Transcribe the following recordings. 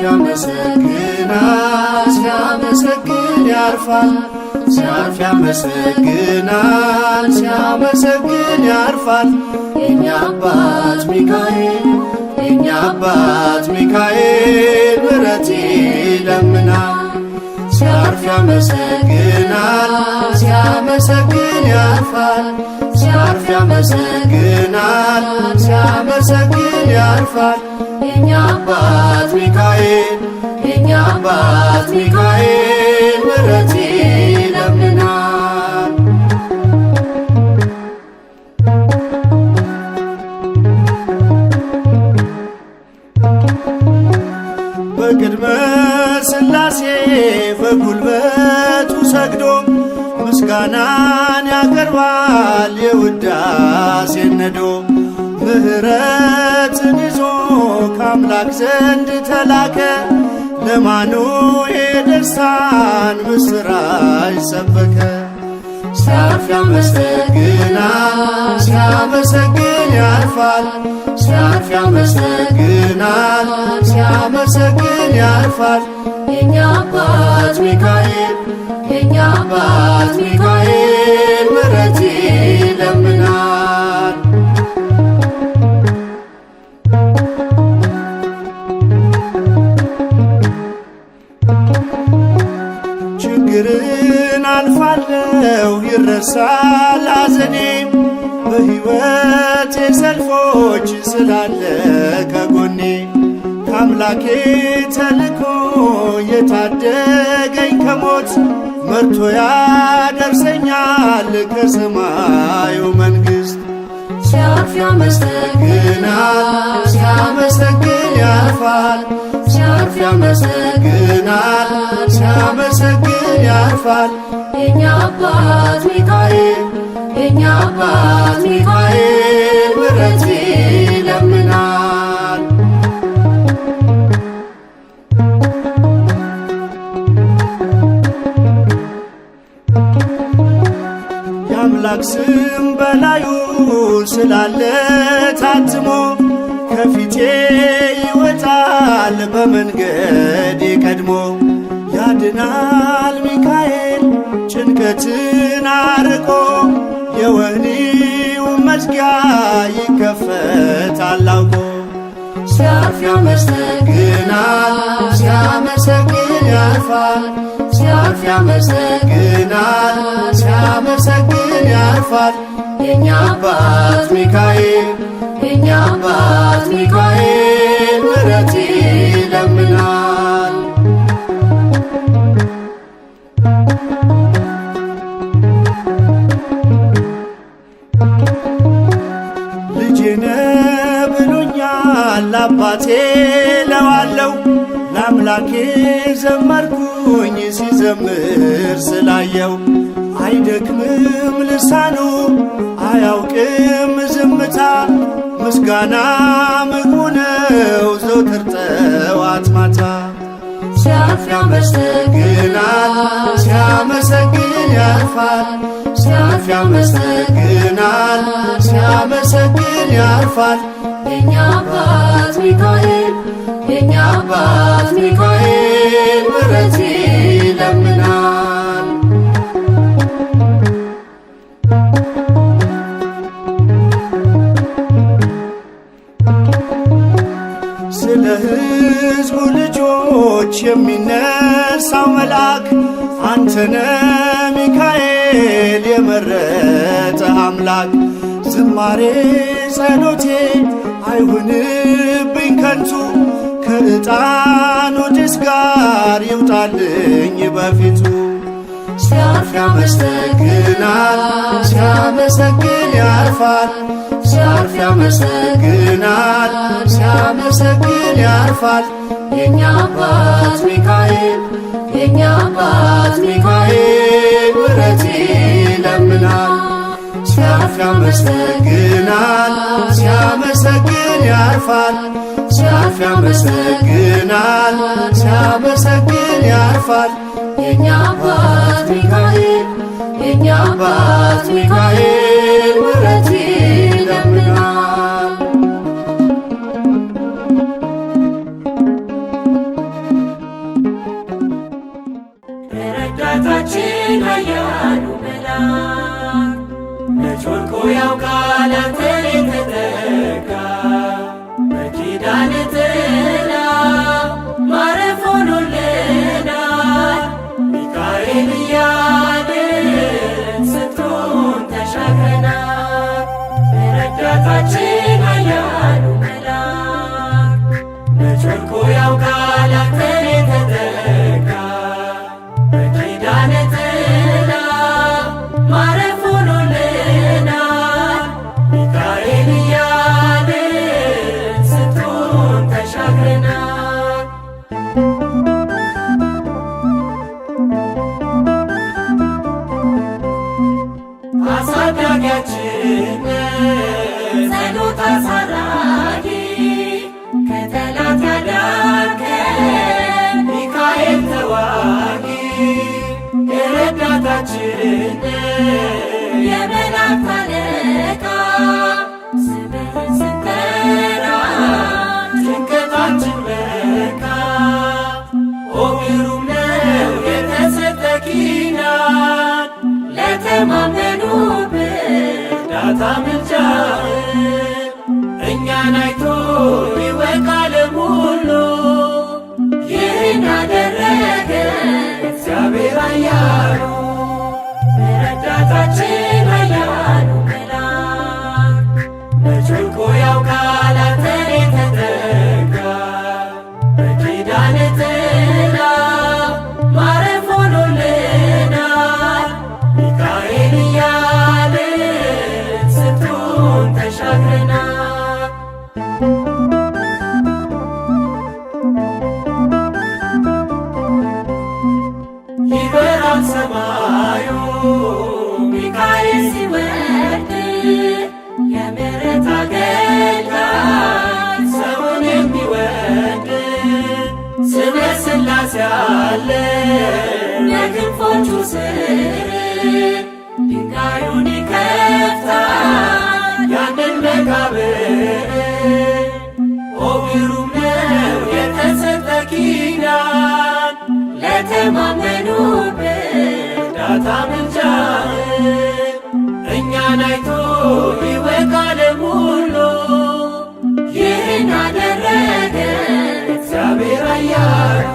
ያመሰግናል ሲያመሰግን ያርፋል ሲያርፍ ያመሰግናል ሲያመሰግን ያርፋል የኛ አባት ሚካኤል የኛ አባት ሚካኤል ምሕረት ይለምናል ሲያርፍ ያመሰግናል ሲያመሰግን ያርፋል ሲያርፍ ያመሰግናል ሲያመሰግን ያርፋል የኛ አባት ሚካኤል የኛ አባት ሚካኤል ምሕረት ይለምናል በቅድመ ሥላሴ በጉልበቱ ሰግዶ ምስጋናን ያቀርባል የውዳሴን ነዶ ምሕረትን ይዞ ከአምላክ ዘንድ ተላከ ለማኑኤል ደስታን ምስራች ሰበከ ሲያርፍ ያመሰግናል ሲያመሰግን ያርፋል ሲያርፍ ያመሰግናል ሲያመሰግን ያርፋል የኛ አባት ሚካኤል የኛ አባት ሚካኤል ምሕረት ይለምናል ችግርን አልፋለሁ ይረሳል ሐዘኔ በሕይወቴ ሰልፎች ስላለ ከጎኔ ከአምላኬ ተልኮ የታደገኝ ከሞት መርቶ ያደርሰኛል ከሰማዩ መንግሥት ሲያርፍ ያመሰግናል ሲያመሰግን ያርፋል ሲያርፍ ያመሰግናል ሲያመሰግን ያርፋል የኛ አባት ሚካኤል የኛ አባት ሚካኤል ምሕረት ይለምናል የአምላክ ስም በላዩ ስላለ ታትሞ ከፊቴ ይወጣል በመንገዴ ቀድሞ ያድናል ሚካኤል ጭንቀትን አርቆ የወህኒው መዝጊያ ይከፈታል አውቆ ሲያርፍ ያመሰግናል ሲያመሰግን ያርፋል ሲያርፍ ያመሰግናል ሲያመሰግን ያርፋል የኛ አባት ሚካኤል የኛ አባት ሚካኤል ምሕረት ይለምናል ልጄ ነህ ብሎኛል አባቴ ለዋለው ለአምላኬ ዘመርኩኝ ሲዘምር ስላየው አይደክምም ልሳኑ አያውቅም ዝምታ ምስጋና ምግቡ ነው ዘወትር ጠዋት ማታ ሲያርፍ ያመሰግናል ሲያመሰግን ያርፋል ሲያርፍ ያመሰግናል ሲያመሰግን ያርፋል የኛ አባት ሚካኤል የኛ አባት ሚካኤል ምሕረት ይለምናል ስለ ሕዝቡ ልጆች የሚነሳው መልአክ አንተነ ሚካኤል የመረጠ አምላክ ዝማሬ ጸሎቴ አይሁንብኝ ከንቱ ከዕጣኑ ጭስ ጋር ይውጣልኝ በፊቱ ሲያርፍ ያመሰግናል ሲያመሰግን ያርፋል ሲያርፍ ያመሰግናል ሲያመሰግን ያርፋል የኛ አባት ሚካኤል የኛ አባት ሚካኤል ምሕረት ይለምናል ሲያርፍ ያመሰግናል ሲያመሰግን ያርፋል ሲያርፍ ያመሰግናል ሲያመሰግን ያርፋል የኛ አባት ሚካኤል የኛ አባት ሚካኤል ምሕረት ይለምናል የመላእክት አለቃ ስምህን ስንጠራ ጭንቀታችን በቃ። ኦ ግሩም ነው የተሰጠ ኪዳን ለተማመኑብህ እርዳታ ምልጃህን እኛን አይቶ ይወቅ ዓለም ሁሉ ይህን ያደረገ እግዚአብሔር ኃያሉ ረዳታችን ኃያሉ መልአክ መች ወድቆ ያውቃል አንተን የተጠጋ በኪዳንህ ጥላ ማረፍ ሆኖልናል ሚካኤል እያልን ስንቱን ተሻግረናል። ይበራል ሰማዩ ሚካኤል ሲወርድ የምሕረት አገልጋይ ሰውን የሚወድ ስመ ሥላሴ አለ በክንፎቹ ስር ድንጋዩን ይከፍታል ያንን መቃብር። ኦ ግሩም ነው የተሰጠ ኪዳን ለተማመኑብህ እርዳታ ምልጃህን እኛን አይቶ ይወቅ ዓለም ሁሉ ይህን ያደረገ እግዚአብሔር ኃያሉ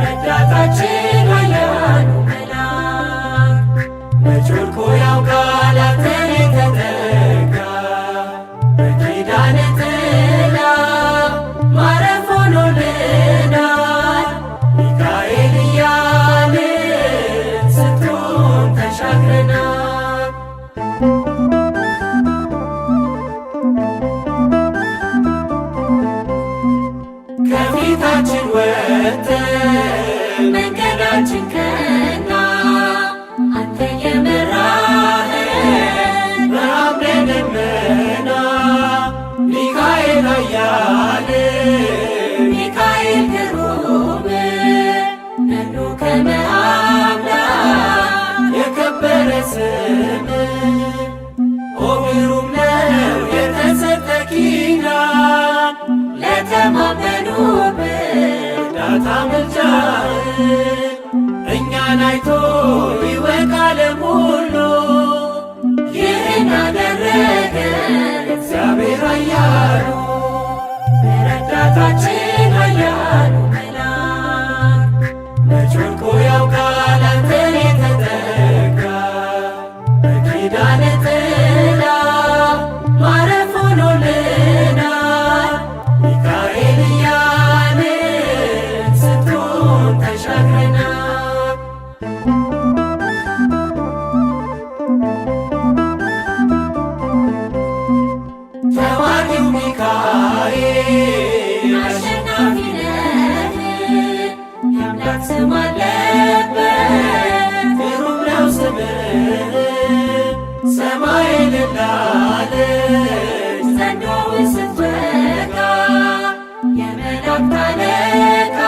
ረዳታችን ኃያሉ መልአክ መች ወድቆ ያውቃል አንተን የተጠጋ በኪዳንህ ጥላ ማረፍ ሆኖልናል ሚካኤል እያልን ስንቱን ተሻግረናል። ከፊታችን ወጥተህ መንገዳችን ቀና አንተ የመራህን በአምደ ደመና ሚካኤል ኃያል ሚካኤል ግሩም ነኑ ከመ አምላክ የከበረ ስም። ኦ ግሩም ነው የተሰጠ ኪዳን ለተማመኑብህ እርዳታ ምልጃህን እኛን አይቶ ይወቅ ዓለም ሁሉ ይህን ያደረገ እግዚአብሔር ኃያሉ ረዳታችን ኃያሉ መልአክ መች ወድቆ ያውቃል አንተን የተጠጋ በኪዳንህ ጥላ ማረፍ ሆኖልናል ሚካኤል እያልን ስንቱን ተሻግረናል። ተዋጊው ሚካኤል አሸናፊ ነህ የአምላክ ስም አለበት ግሩም ነው ስምህ ሰማይን ላለች ዘንዶውን ስትወጋ የመላእክት አለቃ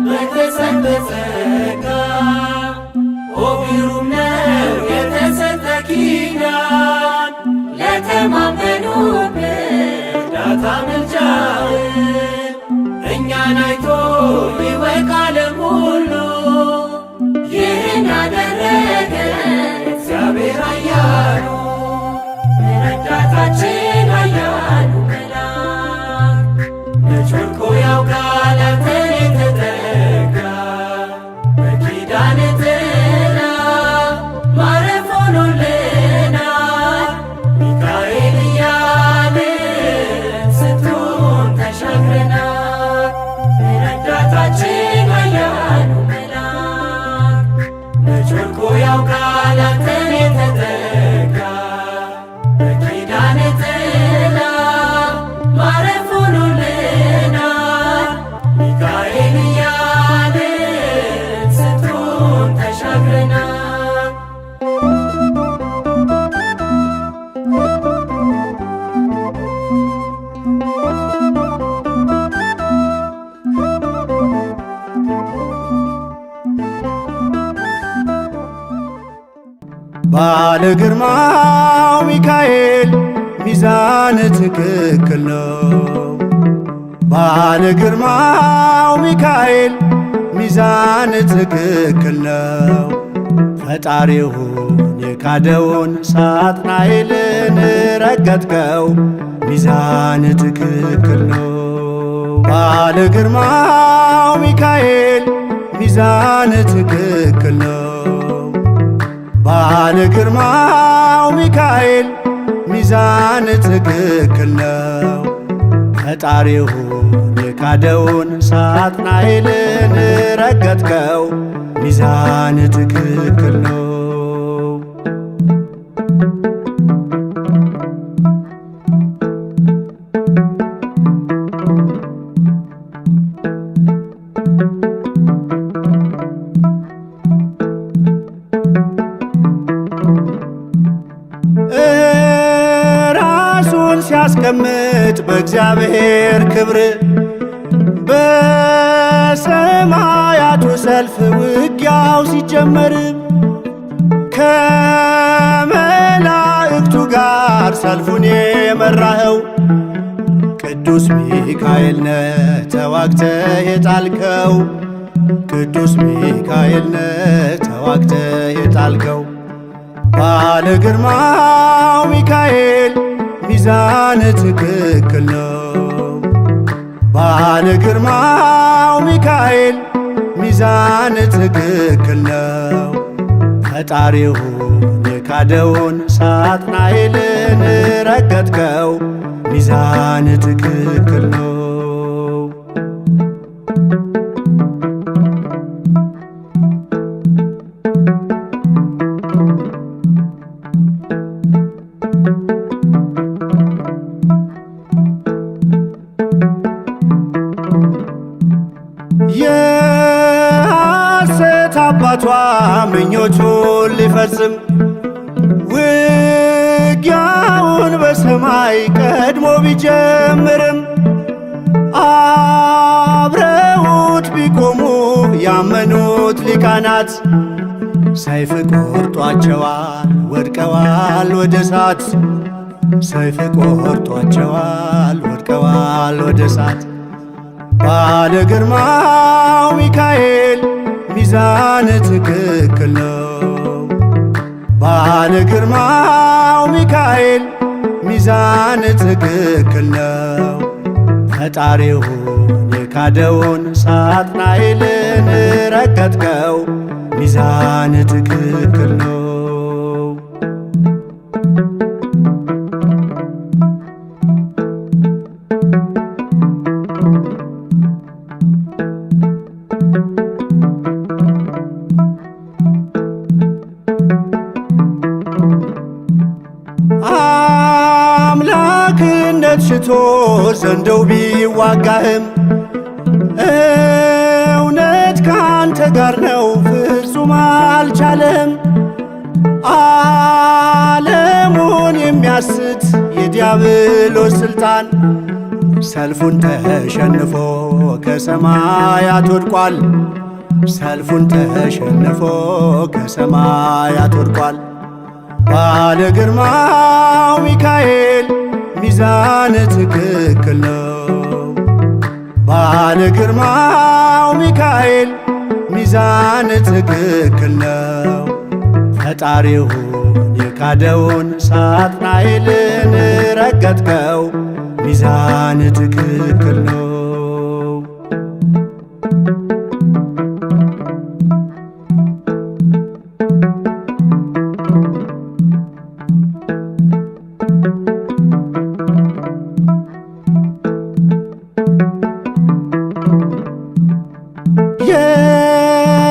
በተሰጠ ጸጋ። ኦ ግሩም ነው የተሰጠ ኪዳን ለተማመኑብህ እርዳታ ምልጃህን እኛን አይቶ ይወቅ ዓለም ሁሉ ይህን ያደረገ እግዚአብሔር ኃያሉ ረዳታ ግርማው ሚካኤል ሚዛን ትክክል ነው። ባለ ግርማው ሚካኤል ሚዛን ትክክል ነው። ፈጣሪውን የካደውን ሳጥናኤልን ረገጥከው ሚዛን ትክክል ነው። ባለ ግርማው ሚካኤል ሚዛን ትክክል ነው። ባለ ግርማው ሚካኤል ሚዛን ትክክል ነው። ፈጣሪውን የካደውን ሳጥናኤልን ረገጥከው ሚዛን ትክክል ነው። ራሱን ሲያስቀምጥ በእግዚአብሔር ክብር በሰማያቱ ሰልፍ ውጊያው ሲጀመር ከመላእክቱ ጋር ሰልፉን የመራኸው ቅዱስ ሚካኤል ነህ ተዋግተህ የጣልከው። ቅዱስ ሚካኤል ነህ ተዋግተህ የጣልከው። ባለ ግርማው ሚካኤል ሚዛን ትክክል ነው። ባለ ግርማው ሚካኤል ሚዛን ትክክል ነው። ፈጣሪውን የካደውን ሳጥናኤልን ረገጥከው ሚዛን ትክክል ነው። የሐሰት አባቷ ምኞቱን ሊፈጽም ውጊያውን በሰማይ ቀድሞ ቢጀምርም አብረውት ቢቆሙ ያመኑት ሊቃናት ሰይፍ ቆርጧቸዋል ወድቀዋል ወደ እሳት። ሰይፍ ቆርጧቸዋል ወድቀዋል ወደ እሳት። ባለ ግርማው ሚካኤል ሚዛን ትክክል ነው። ባለ ግርማው ሚካኤል ሚዛን ትክክል ነው። ፈጣሪውን የካደውን ሳጥናኤልን ረገጥከው ሚዛን ትክክል ነው። አምላክነት ሽቶ ዘንዶው ቢዋጋህም እውነት ካንተ ጋር ነው ፍጹም አልቻለም። ዓለሙን የሚያስት የዲያብሎስ ሥልጣን ሰልፉን ተሸንፎ ከሰማያት ወድቋል። ሰልፉን ተሸንፎ ከሰማያት ወድቋል። ባለ ግርማው ሚካኤል ሚዛን ትክክል ነው። ባለ ግርማው ሚካኤል ሚዛን ትክክል ነው። ፈጣሪውን የካደውን ሳጥናኤልን ረገጥከው ሚዛን ትክክል ነው።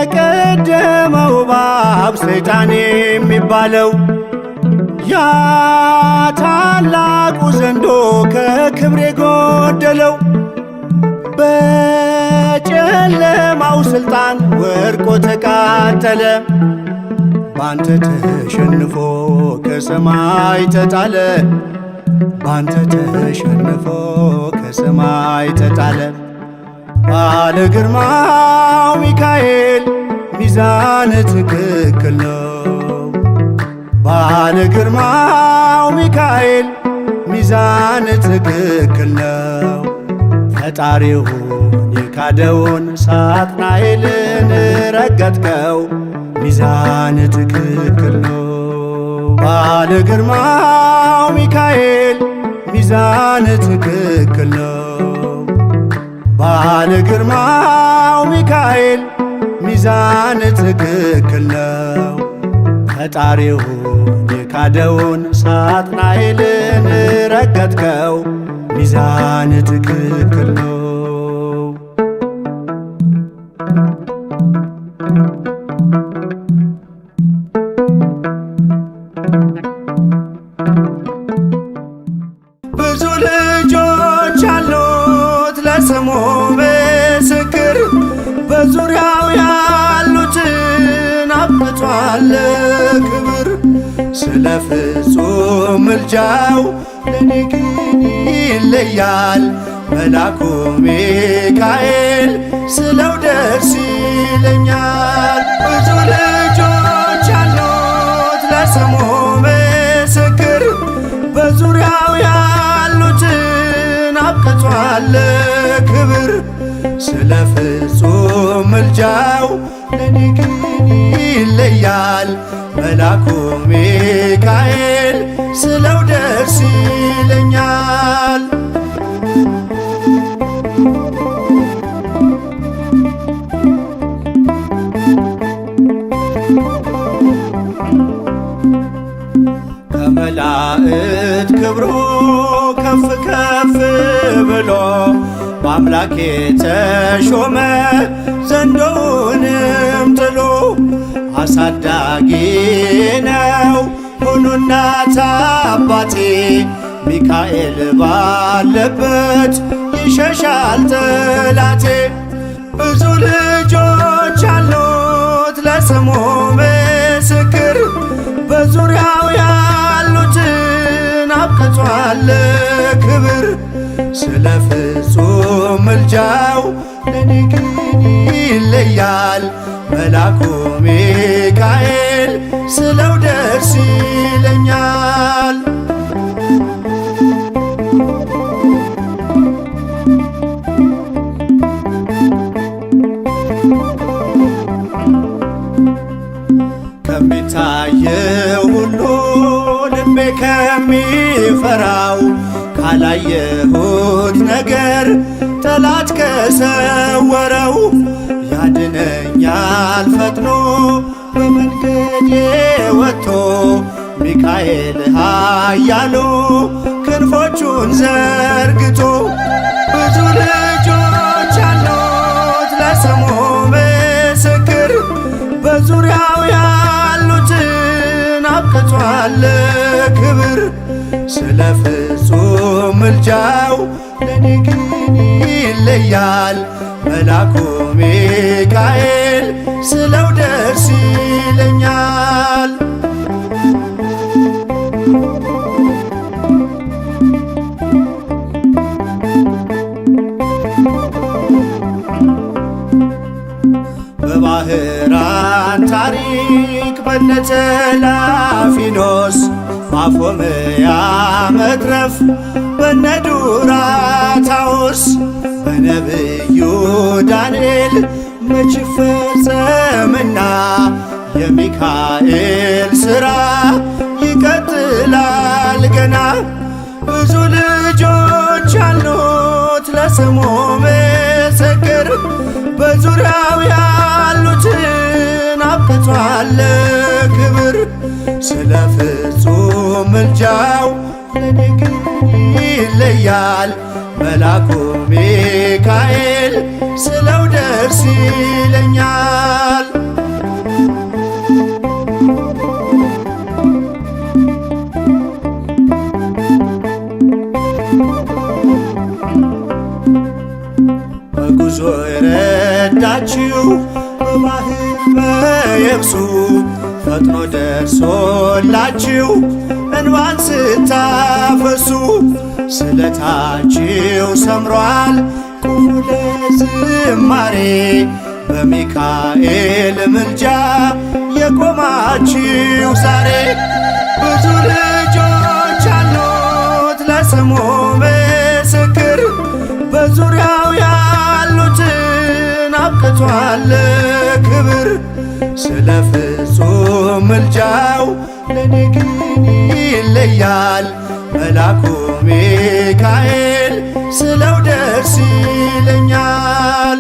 የቀደመው እባብ ሰይጣን የሚባለው ያ ታላቁ ዘንዶ ከክብር የጎደለው በጨለማው ሥልጣን ወድቆ ተቃጠለ። ባንተ ተሸንፎ ከሰማይ ተጣለ። ባንተ ተሸንፎ ከሰማይ ተጣለ። ባለ ግርማው ሚካኤል ሚዛን ትክክል ነው። ባለ ግርማው ሚካኤል ሚዛን ትክክል ነው። ፈጣሪውን የካደውን ሳጥናኤልን ረገጥከው፣ ሚዛን ትክክል ነው። ባለ ግርማው ሚካኤል ሚዛን ትክክል ነው። ባለ ግርማው ሚካኤል ሚዛን ትክክል ነው። ፈጣሪውን የካደውን ሳጥናኤልን ረገጥከው፣ ሚዛን ትክክል ነው። ብዙ ልጆች አሉት ለስሙ ምስክር፣ በዙሪያው ያሉትን አብቅቷል ክብር። ስለ ፍጹም ምልጃው ለኔ ግን ይለያል፣ መላኩ ሚካኤል ስለው ደስ ይለኛል። ብዙ ልጆች አሉት ለስሙ ምስክር፣ በዙሪያው ያሉትን አብቅቷል ክብር። ስለ ፍጹም ምልጃው ለኔ ግን ይለያል፣ መላኩ ሚካኤል ስለው ደስ ይለኛል። ከመላእክት ክብሩ ከፍ ከፍ ብሎ በአምላክ የተሾመ ዘንዶውንም ጥሎ አሳዳጊ ነው ሁኑ እናት አባቴ። ሚካኤል ባለበት ይሸሻል ጠላቴ። ብዙ ልጆች አሉት ለስሙ ምስክር፣ በዙሪያው ያሉትን አብቅቷል ክብር። ስለ ፍጹም ምልጃው ለኔ ግን ይለያል፣ መላኩ ሚካኤል ስለው ደስ ይለኛል። ከሚታየው ሁሉ ልቤ ከሚፈራው ካላየሁት ነገር ጠላት ከሰወረው ያድነኛል ፈጥኖ በመንገዴ ወጥቶ። ሚካኤል ኃያሉ ክንፎቹን ዘርግቶ ብዙ ልጆች አሉት ለስሙ ምስክር፣ በዙሪያው ያሉትን አብቅቷል ክብር። ስለ ፍጹም ምልጃው ለኔ ግን ይለያል፣ መላኩ ሚካኤል ስለው ደስ ይለኛል። በባህራን ታሪክ በነተላፊኖስ ማፎምያ መትረፍ በነዱራታውስ በነብዩ ዳንኤል መች ፈጸምና የሚካኤል ሥራ ይቀጥላል ገና። ብዙ ልጆች አሉት ለስሙ ምስክር፣ በዙሪያው ያሉትን አብቅቷል ክብር። ስለ ፍጹም ምልጃው ለኔ ግን ይለያል፣ መላኩ ሚካኤል ስለው ደስ ይለኛል። በጉዞ የረዳችው በባህር በየብሱ ፈጥኖ ደርሶላችሁ እንባን ስታፈሱ ስለታችሁ ሰምሯል ቁሙ ለዝማሬ በሚካኤል ምልጃ የቆማችሁ ዛሬ ብዙ ልጆች አሉት ለስሙ ምስክር በዙሪያው ያሉትን አብቅቷል ክብር። ስለ ፍጹም ምልጃው ለኔ ግን ይለያል መልአኩ ሚካኤል ስለው ደስ ይለኛል።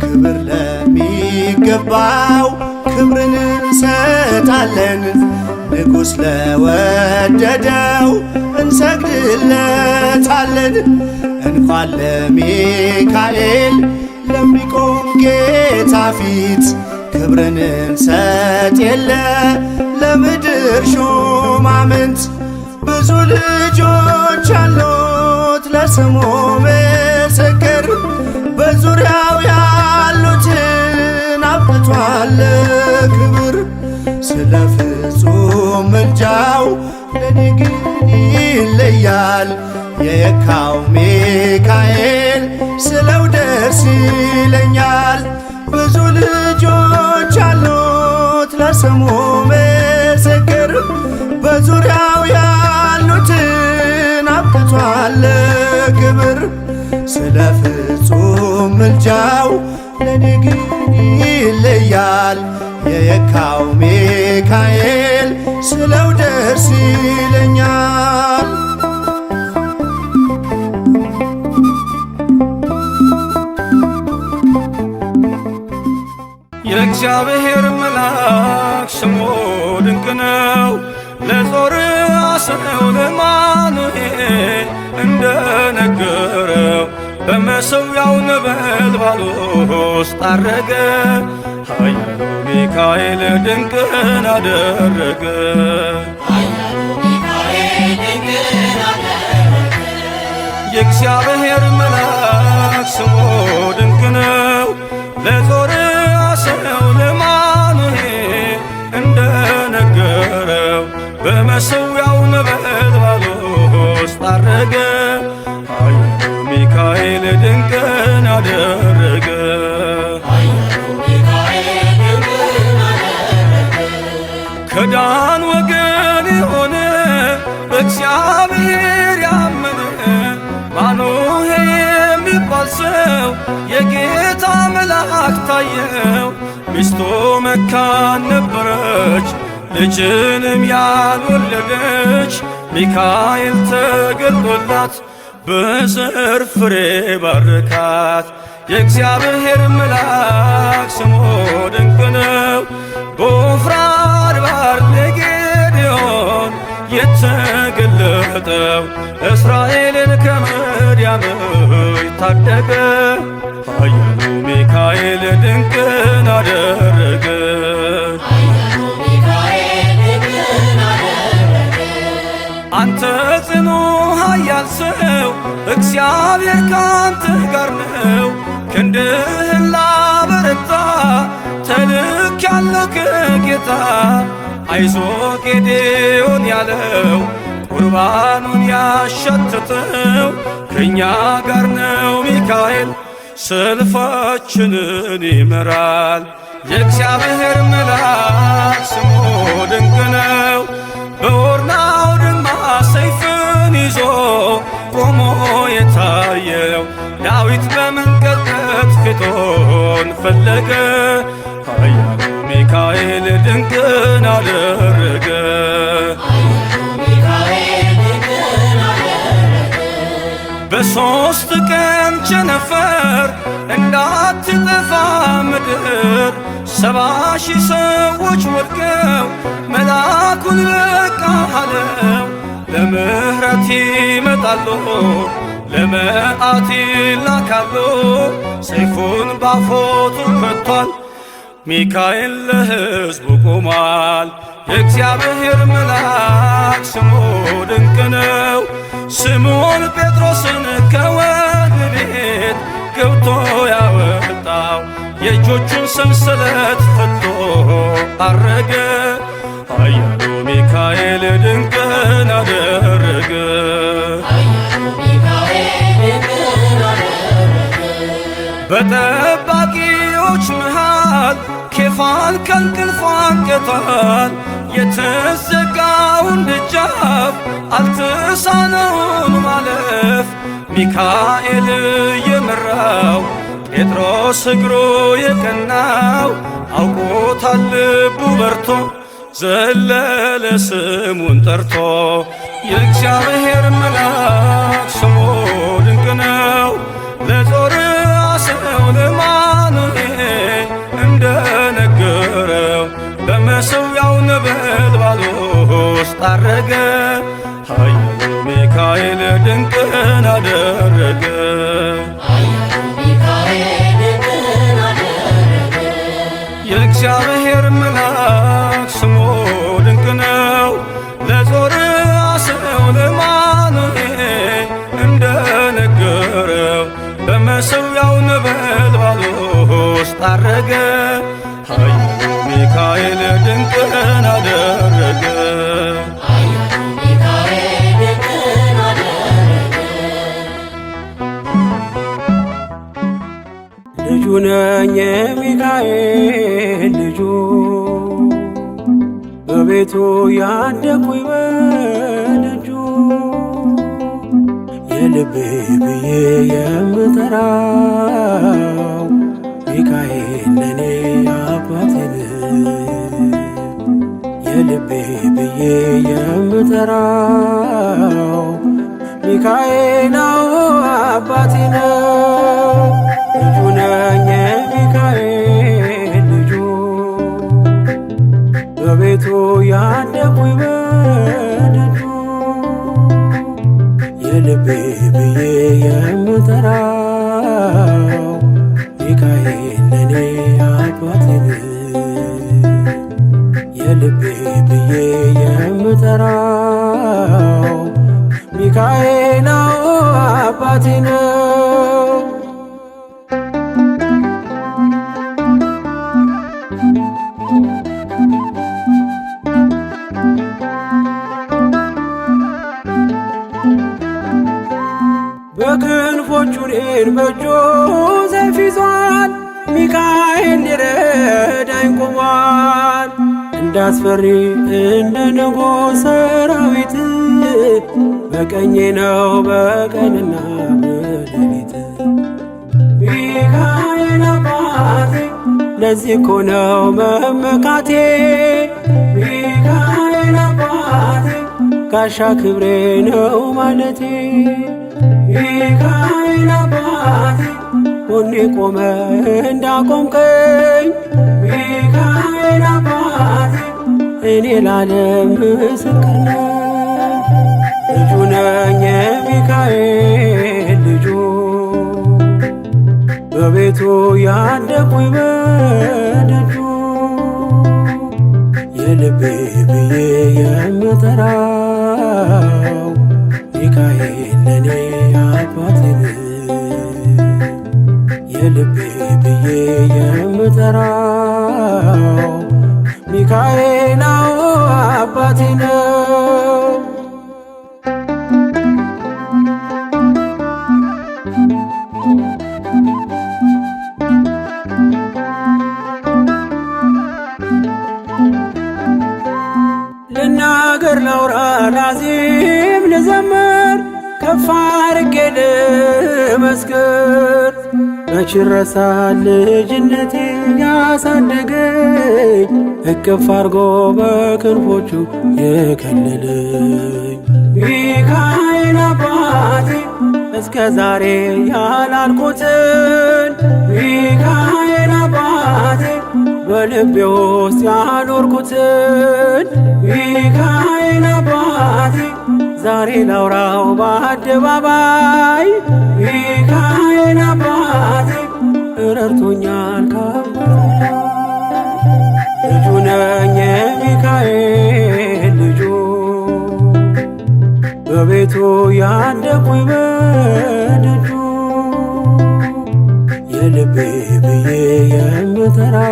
ክብር ለሚገባው ክብርን እንሰጣለን ንጉሥ ለወደደው እንሰግድለታለን። እንኳን ለሚካኤል ለሚቆም ጌታ ፊት ክብርን እንሰጥ የለ ለምድር ሹማምንት። ብዙ ልጆች አሉት ለስሙ ምስክር በዙሪያው ያሉትን አብቅቷል ክብር። ስለ ፍጹም ምልጃው ለኔ ግን ይለያል የየካው ሚካኤል ስለው ደስ ይለኛል። ብዙ ልጆች አሉት ለስሙ ምስክር በዙሪያው ያሉትን አብቅቷል ክብር። ስለ ፍጹም ምልጃው ለኔ ግን ይለያል የየካው ሚካኤል ስለው ደስ ይለኛል። የእግዚአብሔር መልአክ ስሙ ድንቅ ነው። ለጾርዓ ሰው ለማኑኤል እንደነገረው በመሠዊያው ነበልባል ውስጥ አረገ። ኃያሉ ሚካኤል ድንቅን አደረገ። የእግዚአብሔር መልአክ ስሙ ድንቅ ነው። ለጾርዓ ሰው ለማኑኤል እንደነገረው በመሠዊያው ነበልባል ውስጥ አረገ። ኃያሉ ሚካኤል ድንቅን አደረገ። ከዳን ወገን የሆነ በእግዚአብሔር ያመነ ማኑሄ የሚባል ሰው የጌታ መልአክ ታየው። ሚስቱ መካን ነበረች ልጅንም ያልወለደች። ሚካኤል ተገልጦላት በዘር ፍሬ ባረካት። የእግዚአብሔር መልአክ ስሙ ድንቅ ነው። በዖፍራ አድባር ለጌዴዎን የተገለጠው እስራኤልን ከምድያም ታደገ። ኃያሉ ሚካኤል ድንቅን አደረገ። አንተ ጽኑ ኃያል ሰው እግዚአብሔር ካንተ ጋር ነው። ክንድህን ላበረታ ተልኬአለሁ ከጌታ። አይዞ ጌዴዎን ያለው ቁርባኑን ያሸተተው ከእኛ ጋር ነው ሚካኤል ሰልፋችንን ይመራል። የእግዚአብሔር መልአክ ስሙ ድንቅ ነው። በኦርናው ድማ ሰይፍን ይዞ ቆሞ የታየው ዳዊት በመንቀጥቀጥ ፊቱን ፈለገ። ኃያሉ ሚካኤል ድንቅን አደረገ። በሦስት ቀን ቸነፈር እንዳትጠፋ ምድር 70,000 ሰዎች ወድቀው መልአኩን በቃ አለው። ለምሕረት ይመጣሉ ለመዓት ይላካሉ። ሰይፉን ባፎቱ ከቷል ሚካኤል ለሕዝቡ ቆሟል። የእግዚአብሔር መልአክ ስሙ ድንቅ ነው። ስምዖን ጴጥሮስን ከወህኒ ቤት ገብቶ ያወጣው የእጆቹን ሰንሰለት ፈቶ አረገ። ኃያሉ ሚካኤል ድንቅን አደረገ። በጠባቂዎች መሃል ኬፋን ከእንቅልፏ አንቅቷል። የተዘጋውን ደጃፍ አልተሳነውን ማለፍ ሚካኤል የመራው ጴጥሮስ እግሩ የቀናው አውቆታል ልቡ በርቶ ዘለለ ስሙን ጠርቶ የእግዚአብሔር መልአክ ስሙ ድንቅ ነው። ለዞርዓ ሰው ለማኑኤል እንደነገረው በመሠዊያው ነበልባል ውስጥ አረገ። ኃያሉ ሚካኤል ድንቅን አደረገ። የእግዚአብሔር መልአክ ስሙ ድንቅ ነው። ለዞርዓ ሰው ለማኑኤል እንደነገረው በመሠዊያው ነበልባል ውስጥ አረገ። ኃያሉ ሚካኤል ድንቅን አደረገ። ልጁ ነኝ የሚካኤል ልጁ በቤቱ ያደኩኝ በደጁ የልቤ ብዬ የምጠራው ሚካኤል ለኔ አባቴን የልቤ ብዬ የምጠራው ሚካኤል አባቴ ነው። ልጁ ነኝ የሚካኤል ልጁ በቤቱ ያደኩኝ በደጁ የልቤ ብዬ የምጠራው ሚካኤል ለኔ አባቴን የልቤ ብዬ የምጠራው ሚካኤል አባቴ ነው። በክንፎቹ እኔን በእጁ ሰይፍ ይዟል። ሚካኤል ሊረዳኝ ቆሟል። እንዳስፈሪ እንደ ንጉሥ ሰራዊት በቀኜ ነው በቀንና በሌሊት። ሚካኤል አባቴ ለዚህ እኮ ነው መመካቴ። ሚካኤል አባቴ ጋሻ ክብሬ ነው ማለቴ። ሚካኤል አባቴ ጎኔ ቆመ እንዳቆምከኝ። ሚካኤል አባቴ እኔ ላለም ምስክር ነኝ። ልጁ ነኝ የሚካኤል ልጁ በቤቱ ያደኩኝ በደጁ የልቤ ብዬ የምጠራው ሚካኤል ለኔ አባቴን የልቤ ብዬ የምጠራው ሚካኤል አባቴ ነው። ልናገር ላውራ ላዚም ልዘምር ከፍ አድርጌ ልመስክር። መች ይረሳል ልጅነቴ ያሳደገኝ እቅፍ አርጎ በክንፎቹ የከለለኝ። ሚካኤል አባቴ እስከ ዛሬ ያላልኩትን ሚካኤል አባቴ በልቤ ውስጥ ያኖርኩትን ሚካኤል አባቴ ዛሬ ላውራው በአደባባይ። ሚካኤል አባቴ ረድቶኛል ከአባቴ ልጁ ነኝ የሚካኤል ልጁ በቤቱ ያደኩኝ በደጁ የልቤ ብዬ የምጠራው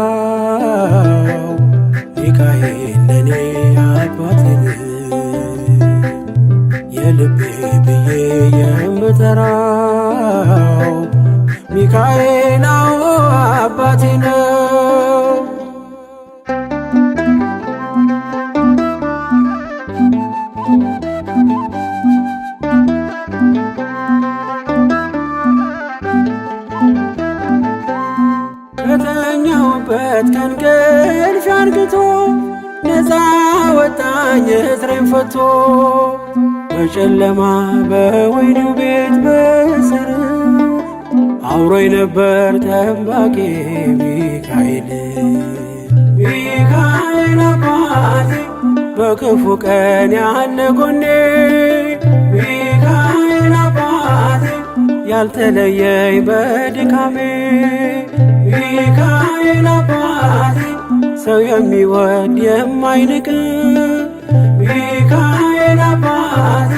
ሚካኤል ለኔ አባቴን የልቤ ብዬ የምጠራው ሚካኤል አባቴ ነው። ከተኛሁበት ከእንቅልፍ አንቅቶ ነፃ ወጣኝ እስሬን ፈቶ በጨለማ በወህኒው ቤት በእስር አብሮኝ ነበር ጠባቂ ሚካኤል። ሚካኤል አባቴ በክፉ ቀን ያለ ጎኔ ሚካኤል አባቴ ያልተለየኝ በድካሜ ሚካኤል አባቴ ሰው የሚወድ የማይንቅ ሚካኤል አባቴ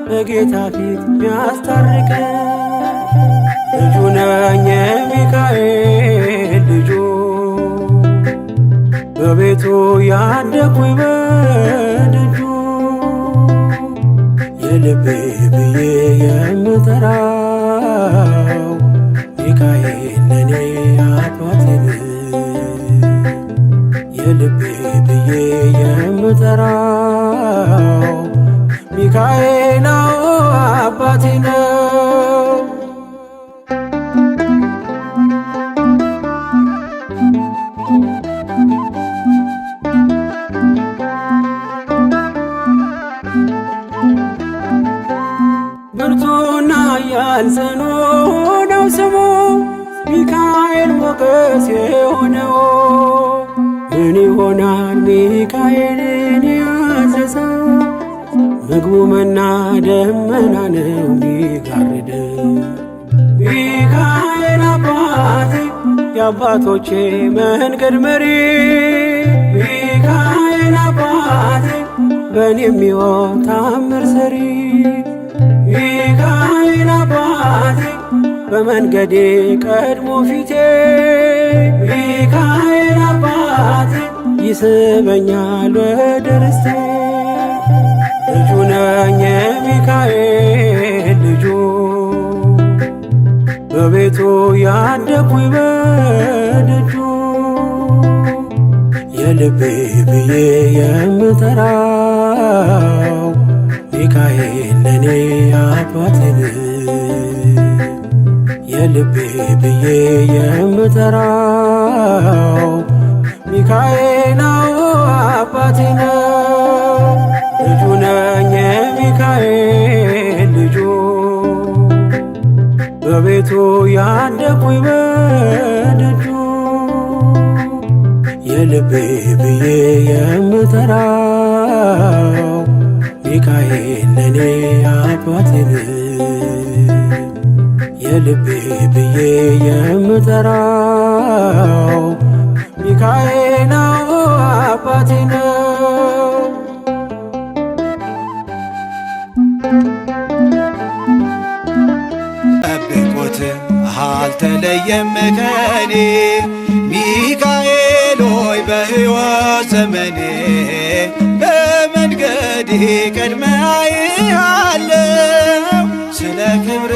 በጌታ ፊት ሚያስታርቅ ልጁ ነኝ የሚካኤል ልጁ በቤቱ ያደኩኝ በደጁ የልቤ ብዬ የምጠራው ሚካኤል ለኔ አባቴ ነው። የልቤ ብዬ የምጠራው ሚካኤል አባቴ ነው። ብርቱና ኃያል ጽኑ ነው ስሙ ሚካኤል ሞገስ የሆነው ምን ይሆናል ሚካኤልን ያዘዘው ምግቡ መና ደመና ነው ሚጋርደው ሚካኤል አባቴ የአባቶቼ መንገድ መሪ ሚካኤል አባቴ በእኔ የሚሆን ታምር ሰሪ ሚካኤል አባቴ በመንገዴ ቀድሞ ፊቴ ሚካኤል አባቴ ይስበኛል ወደ ርስቴ ልጁ ነኝ የሚካኤል ልጁ በቤቱ ያደኩኝ በደጁ የልቤ ብዬ የምጠራው ሚካኤል ለኔ አባቴ ነው። የልቤ ብዬ የምጠራው ሚካኤል አባቴ ነው። ልጁ ነኝ የሚካኤል ልጁ በቤቱ ያደኩኝ በደጁ የልቤ ብዬ የምጠራው ሚካኤል ለኔ አባቴ ነው። የልቤ ብዬ የምጠራው ሚካኤል አባቴ ነው። ጠብቆት አልተለየም ከኔ ሚካኤል ሆይ በሕይወት ዘመኔ በመንገዴ ቀድመህ አየሃለሁ ስለ ክብር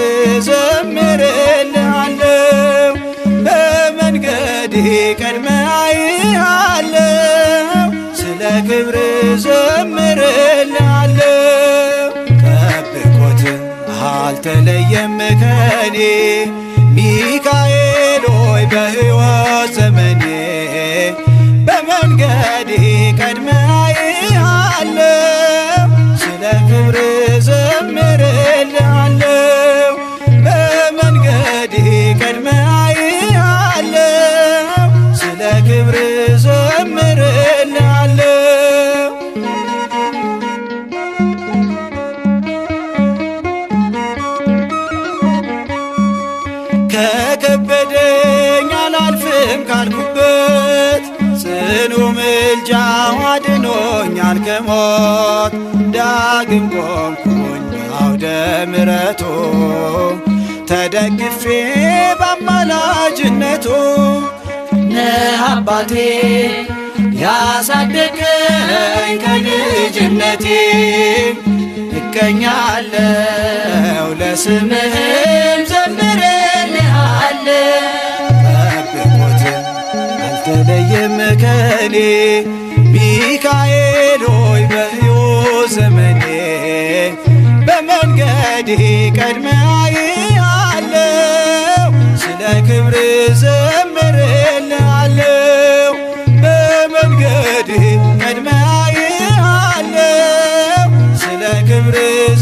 ዘምርልሃለሁ በመንገዴ ቀድመህ አየሃለሁ ስለ ክብር ዘምርልሃለሁ ጠብቆት አልተለየም ከኔ ሚካኤል ሆይ በሕይወት ዘመኔ በመንገዴ ቀድመህ አየሃለሁ ስለ ክብር ዘምርልሃለሁ በመንገዴ ቀድመህ አየሃለሁ ስለ ክብር ዘምርልሃለሁ ከከበደኝ አላልፍም ካልኩበት ጽኑ ምልጃው አድኖኛል ከሞት ዳግም ቆምኩኝ አውደ ምሕረቱ ተደግፌ በአማላጅነቱ ነህ አባቴ ያሳደገኝ ከልጅነቴ እቀኛለሁ ለስምህም ዘምርልሃለሁ አለ። ጠብቆት አልተለየም ከኔ ሚካኤል ሆይ በሕይወት ዘመኔ በመንገዴ ቀድመህ አየሃለሁ ስለ ክብር ዘምርልሃለሁ በመንገዴ ቀድመህ አየሃለሁ ስለ ክብር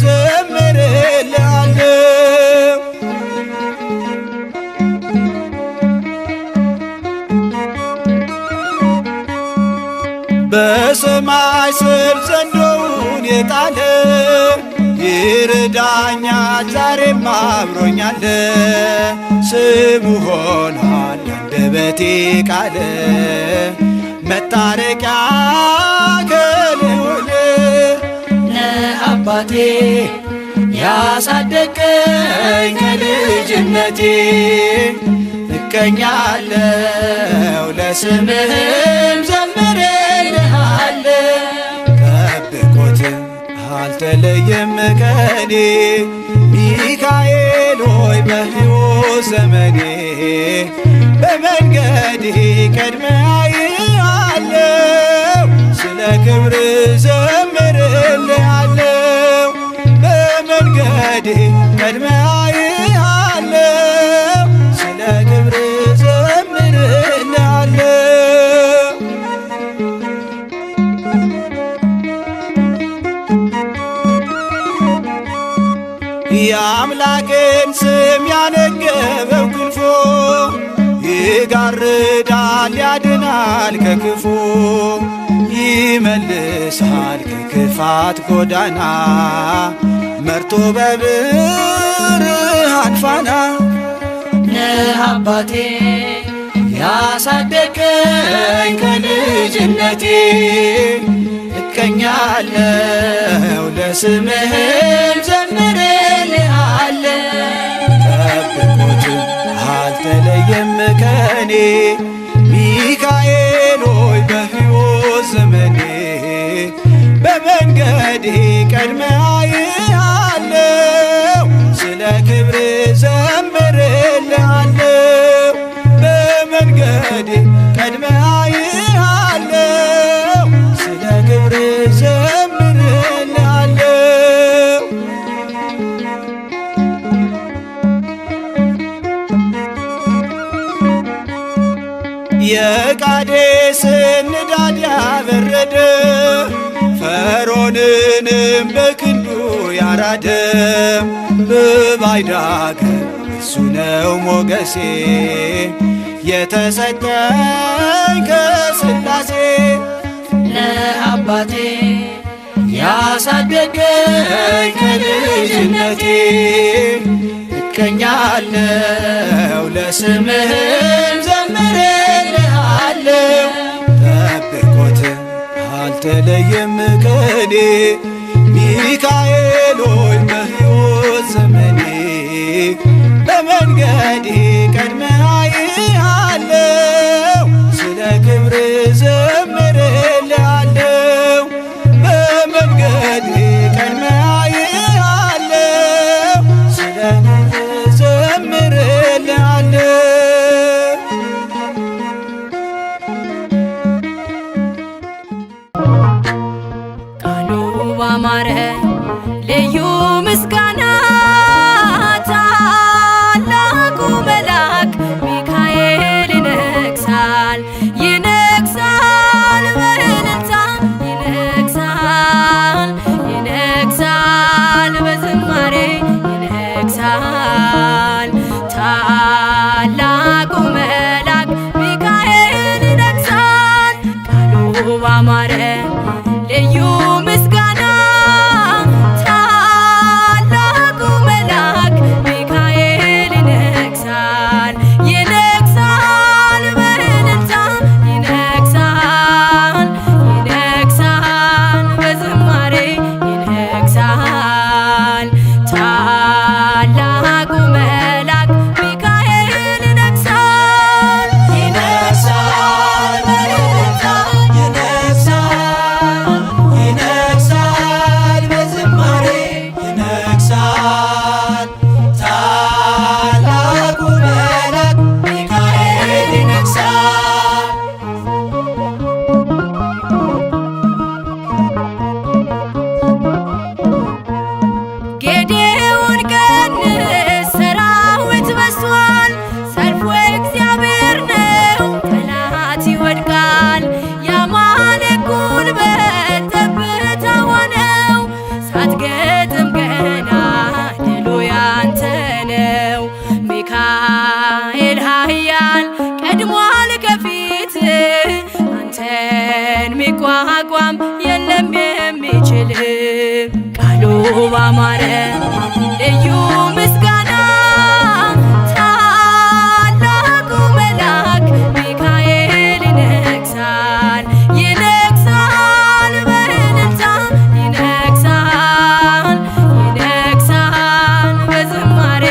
ዘምርልሃለሁ በሰማይ ስር ዘንዶውን የጣለ ይረዳኛል ዛሬም አብሮኛል ስሙ ሆኗል አንደበቴ ቃል መታረቂያ ከልዑል ለአባቴ ያሳደገኝ ከልጅነቴ እቀኛለሁ ለስምህም ዘምርልሃለሁ ጠብቆት አልተለየም ከኔ ሚካኤል ሆይ በሕይወት ዘመኔ በመንገዴ ቀድመህ አየሃለሁ ስለ ክብር ዘምርልሃለሁ በመንገዴ ቀድመህ አየሃለሁ ስለ ክብር ዘምርልሃለሁ የአምላክን ስም ያነገበው ክንፎ ይጋርዳል ያድናል ከክፉ ይመልሳል ከክፋት ጎዳና መርቶ በብርሃን ፋና ለአባቴ ያሳደገኝ ከልጅነቴ እቀኛለሁ ለስምህም ዘምርልሃለሁ ጠብቆት አልተለየም ከኔ ሚካኤል ሆይ በሕይወት ዘመኔ በመንገዴ ቀድመህ አየሃለሁ ስለ ክብር ዘምርልሃለሁ በመንገዴ ቀድመህ አየሃለሁ ስለ ክብር ዘምርልሃለሁ የቃዴስን ንዳድ ያበረደ ፈርዖንንም በክንዱ ያራደ በባዕድ አገር እሱ ነው ሞገሴ የተሰጠኝ ከሥላሴ ለአባቴ ያሳደገኝ ከልጅነቴ እቀኛለሁ ለስምህም ዘምርልሃለሁ ጠብቆት አልተለየም ከኔ ሚካኤል ሆይ በሕይወት ዘመኔ በመንገዴ ቀድመህ አየሃለሁ ስለ ክብር ዘምርልሃለሁ በመንገዴ ቀድመህ አየሃለሁ ስለ ክብር ዘምርልሃለሁ ቃሉ ባማረ ልዩ ምስጋና ታላቁ መልአክ ሚካኤል ይነግሣል ይነግሣል በእልልታ ይነግሣል ይነግሣል በዝማሬ ይነግሣል ታላቁ መልአክ ሚካኤል ይነግሣል ቃሉ ባማረ ልዩ ምስጋና ታላቁ መልአክ ሚካኤል ይነግሣል ይነግሣል በእልልታ ይነግሣል ይነግሣል በዝማሬ ይነግሣል ታላቁ መልአክ ሚካኤል ይነግሣል ይነግሣል በእልልታ ይነግሣል ባማረ ልዩ ምስጋና ታላቁ መልአክ ሚካኤል ይነግሣል ይነግሣል በእልልታ ይነግሣል ይነግሣል በዝማሬ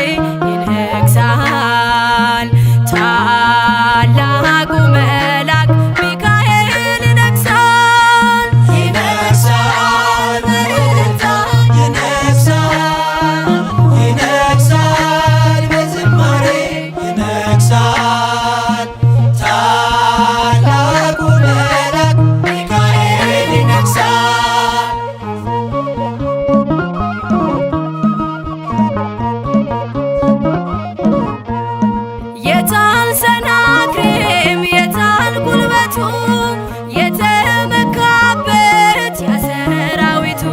ይነግሣል ታላቁ መልአክ ሚካኤል ይነግሣል ይነግሣል በእልልታ ይነግሣል ይነግሣል በዝማሬ ይነግሣል ታላቁ መልአክ ሚካኤል ይነግሣል። የታል ሰናክሬም የታል ጉልበቱ የተመካበት የሰራዊቱ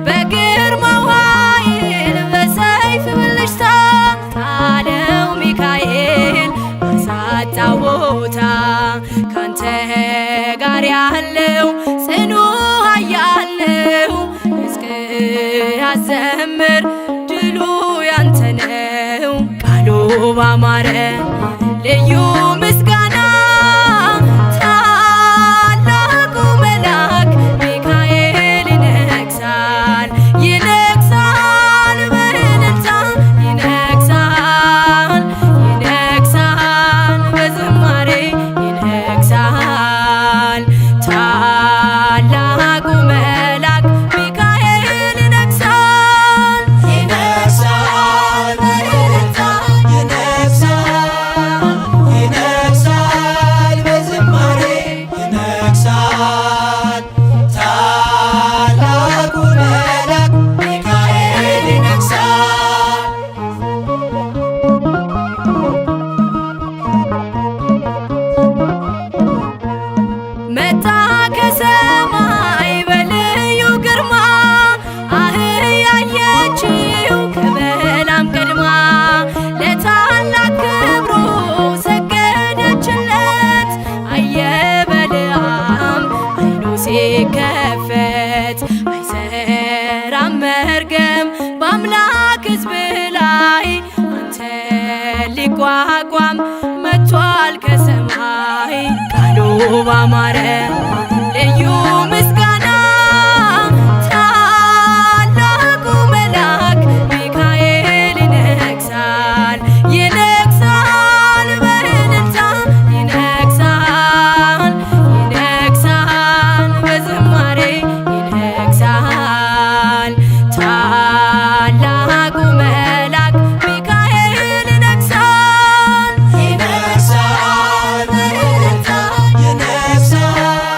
በግርማው ኃይል በሰይፍ ብልጭታ ጣለው ሚካኤል አሳጣው ቦታ ካንተ ጋር ያለው ጽኑ ኃያል ነው ሕዝቅያስ ዘምር ድሉ ያንተ ነው ቃሉ ባማረ ልዩ ምስጋና ታላቁ መልአክ ሚካኤል ይነግሣል ይነግሣል በእልልታ ይነግሣል ይነግሣል በዝማሬ ይነግሣል ታላቁ መልአክ ሚካኤል ይነግሣል ይነግሣል በእልልታ ይነግሣል ይነግሣል በዝማሬ ይነግሣል ታላቁ መልአክ ሚካኤል ይነግሣል። መጣ ከሰማይ በልዩ ግርማ አህያ አየችው ከበላም ቀድማ ለታላቅ ክብሩ ሰገደችለት አየ በለዓም አይኑ ሲከፈት አይሰራም መርገም በአምላክ ሕዝብ ላይ አንተ ሊቋቋም መጥቷል ከሰማይ ቃሉ ባማረ ልዩ ምስጋና ታላቁ መልአክ ሚካኤል ይነግሣል ይነግሣል በእልልታ ይነግሣል ይነግሣል በዝማሬ ይነግሣል ታላቁ መልአክ ሚካኤል ይነግሣል ይነግሣል በእልልታ ይነግሣል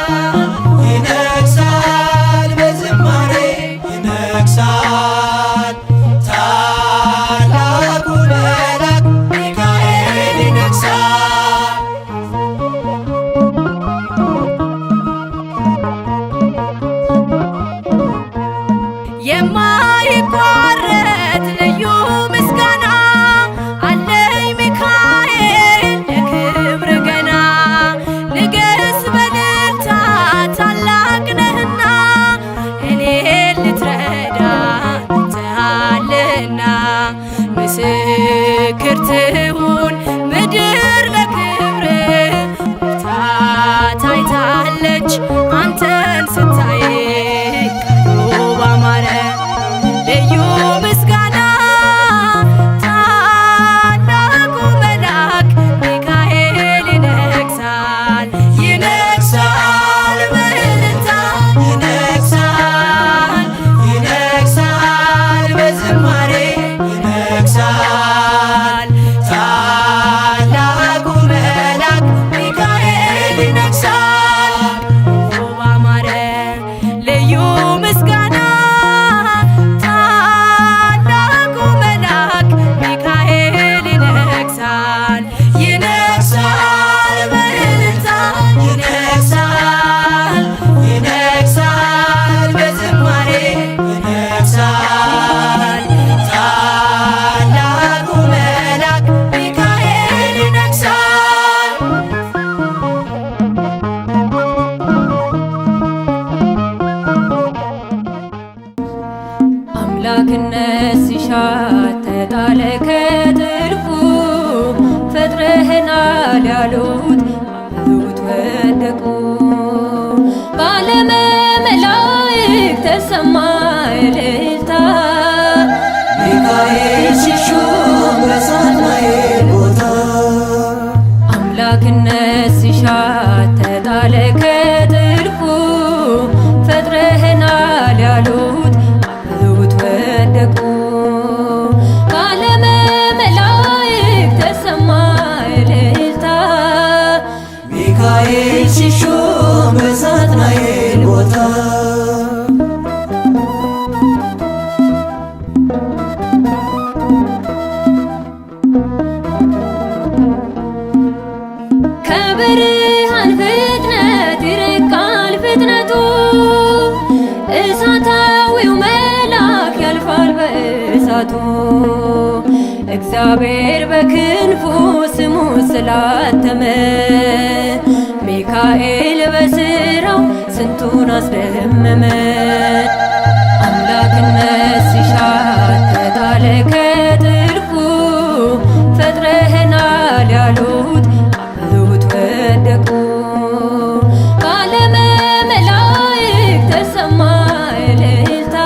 አምላክነት ሲሻት ተጣለ ከጥልቁ ፈጥረህናል ያሉት አብረውት ወደቁ። በዓለመ መላእክት ተሰማ እልልታ ሚካኤል ሲሾም በሳጥናኤል ቦታ አምላክነት ሲሻት ተጣለ ከጥልቁ ፈጥረህናል ያሉት አብረውት ወደቁ። በዓለመ መላእክት ተሰማ እልልታ ሚካኤል ሲሾም በሳጥናኤል ቦታ ከብርሃን ፍጥነት ይርቃል ፍጥነቱ እሳታዊው መልአክ ያልፋል በእሳቱ እግዚአብሔር በክንፉ ስሙ ስላተመ ሚካኤል በስራው ስንቱን አስደመመ። አምላክነት ሲሻት ተጣለ ከጥልቁ ፈጥረህናል ያሉት አብረውት ወደቁ። በዓለመ መላእክት ተሰማ እልልታ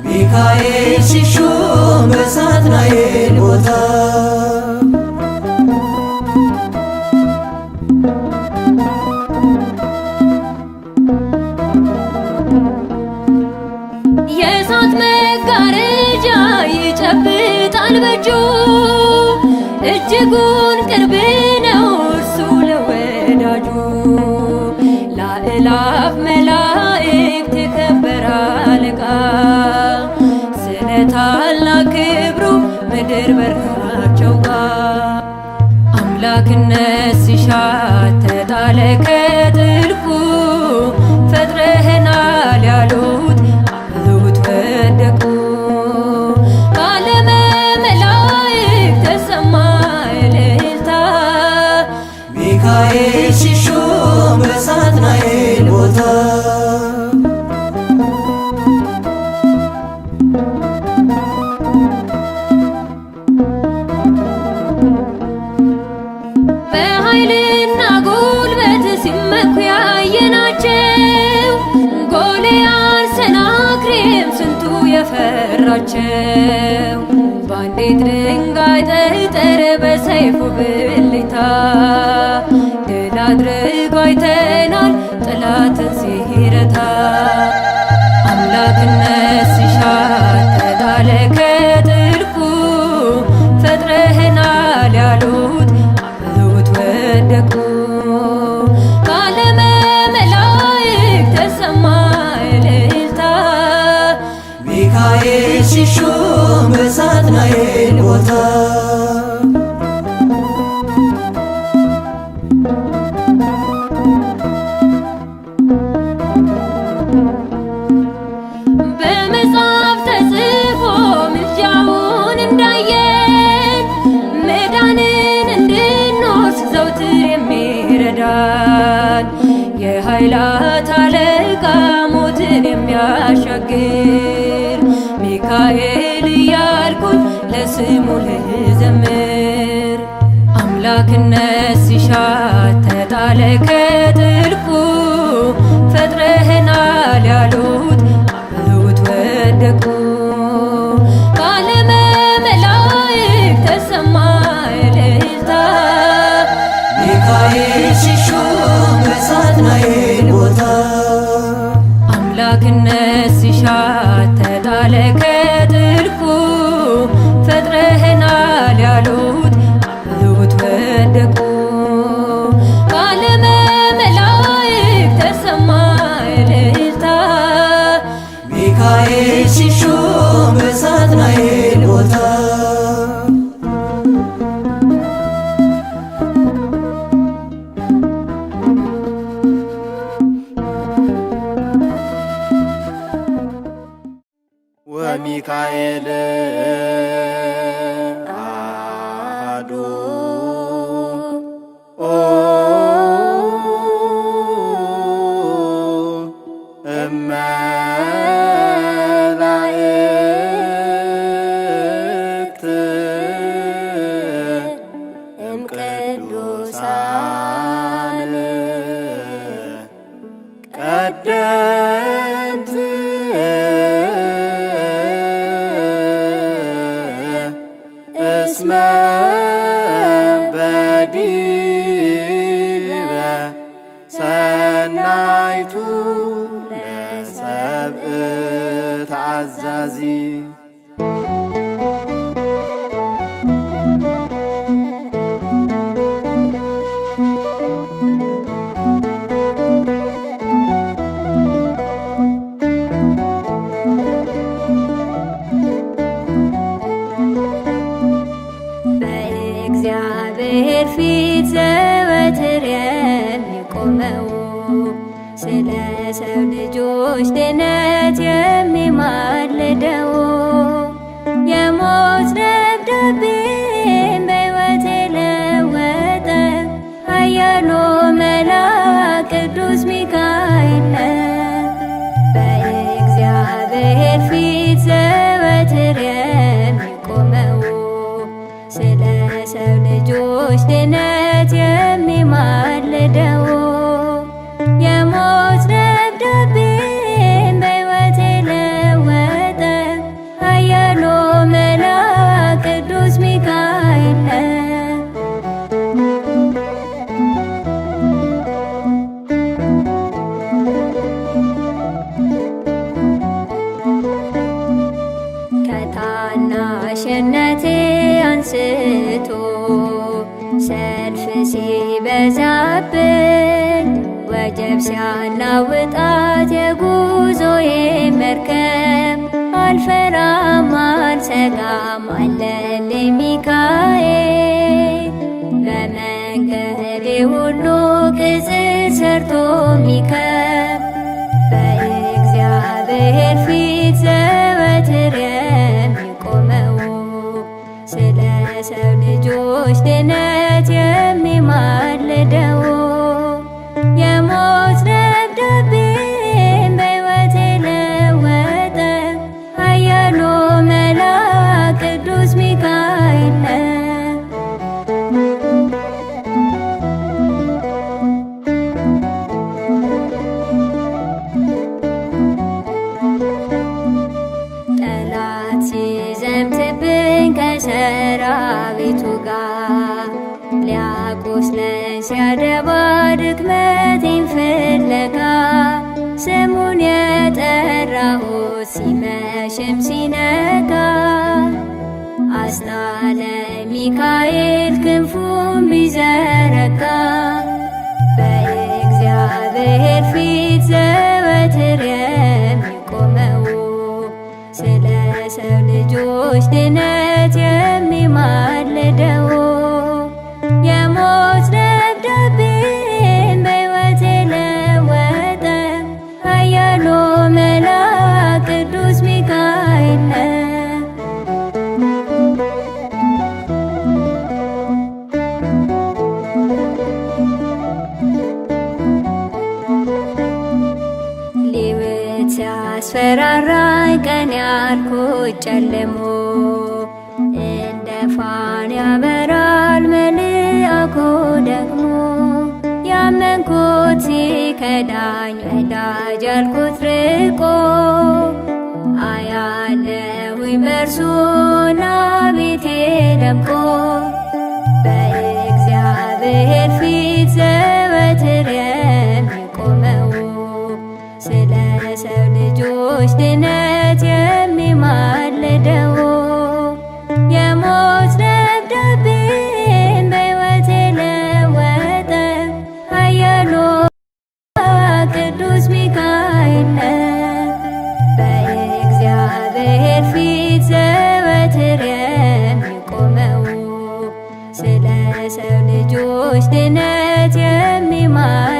ሚካኤል ሲሾም በሳጥናኤል ቦታ የእሳት መጋረጃ ይጨብጣል በእጁ እጅጉን ቅርብ ነው እርሱ ለወዳጁ። ለአእላፍ መላእክት የከበረ አለቃ ስለ ታላቅ ክብሩ ምድር በርካቸው ጋር አምላክነት ሲሻት ተጣለ ከጥልቁ ፈጥረህናል ያሉት አብረውት ወደቁ። በዓለመ መላእክት ተሰማ እልልታ ሚካኤል ሲሾም በሳጥናኤል ቦታ በኃይልና ጉልበት ሲመኩ ያየናቸው ጎልያድ ሰናክሬም ስንቱ የፈራቸው በአንዲት ድንጋይ ጠጠር በሰይፉ ብልታ ድል አድርጎ አይተናል ጠላትን ሲረታ። አምላክነት ሲሻት ተጣለ ከጥልቁ ፈጥረህናል ያሉት አብረውት ወደቁ። በዓለመ መላእክት ተሰማ እልልታ ሚካኤል ሲሾም በሳጥናኤል ቦታ በመጽሐፍ ተጽፎ ምልጃውን እንዳየን መዳንን እንድንወርስ ዘውትር የሚረዳን የኃይላት አለቃ ሞትን የሚያሻግር ሚካኤል እያልኩኝ ለስሙ ልዘምር። አምላክነት ሲሻት ተጣለ ከጥልቁ ፈጥረህናል ያሉት አብረውት ወደቁ። በዓለመ መላእክት ተሰማ እልልታ ሚካኤል ሲሾም በሳጥናኤል ቦታ አምላክነት ሲሻት ተጣለ ከጥልቁ ፈጥረህናል ያሉት አብረውት ወደቁ። በዓለመ መላእክት ተሰማ እልልታ ሚካኤል ሲሾም በሳጥናኤል ቦታ ወሚካኤል አሐዱ እመላእክት ኑዛዜ በእግዚአብሔር ፊት ዘወትር የሚቆመው ስለ ሰው ልጆች ድነት የሚማልደው የሞት ደብዳቤን በሕይወት የለወጠ ኃያሉ መልአክ ቅዱስ ሚካኤል በእግዚአብሔር ፊት ዘወትር የሚቆመው ስለ ሰው ልጆች ድነት የሚማልደው የሞት ደብዳቤን በሕይወት የለወጠ ኃያሉ መልአክ ቅዱስ ሚካኤል ከታናሽነቴ አንስቶ ሰልፍ ሲበዛብኝ ወጀብ ሲያናውጣት የጉዞዬ መርከብ አልፈራም አልሰጋም አለልኝ ሚካኤል በመንገዴ ሁሉ ቅጽር ሰርቶ ሚከብ በእግዚአብሔር ፊት ዘወትር የሚቆመው ስለ ሰው ልጆች ድነት የሚማልደው የሞት ደብዳቤን በሕይወት የለወጠ ኃያሉ መልአክ ቅዱስ ሚካኤል ጠላት ሲዘምትብኝ ከሰራዊቱ ጋር ሊያቆስለኝ ሲያደባ ድክመቴን ፍለጋ ስሙን የጠራሁት ሲመሽም ሲነጋ አስጣለ ሚካኤል ክንፉን ቢዘረጋ በእግዚአብሔር ፊት ዘወትር የሚቆመው ስለ ሰው ልጆች ድነት የሚማልደው የሞት ደብዳቤን በሕይወት የለወጠ ኃያሉ መልአክ ቅዱስ ሚካኤል ሊውጥ ሲያስፈራራኝ ቀን ያልኩት ጨልሞ እንደ ፋና ያበራል መልአኩ ደግሞ ያመንኩት ሲከዳኝ ወዳጅ ያልኩት ርቆ አያለሁኝ በእርሱና ቤቴ ደምቆ በእግዚአብሔር ፊት ዘወትር የሚቆመው ስለ ሰው ልጆች ድነት የሚማልደው የሞት ደብዳቤን በሕይወት የለወጠ ኃያሉ ቅዱስ ሚካኤል በእግዚአብሔር ፊት ዘወትር የሚቆመው ስለ ሰው ልጆች ድነት የሚማልደው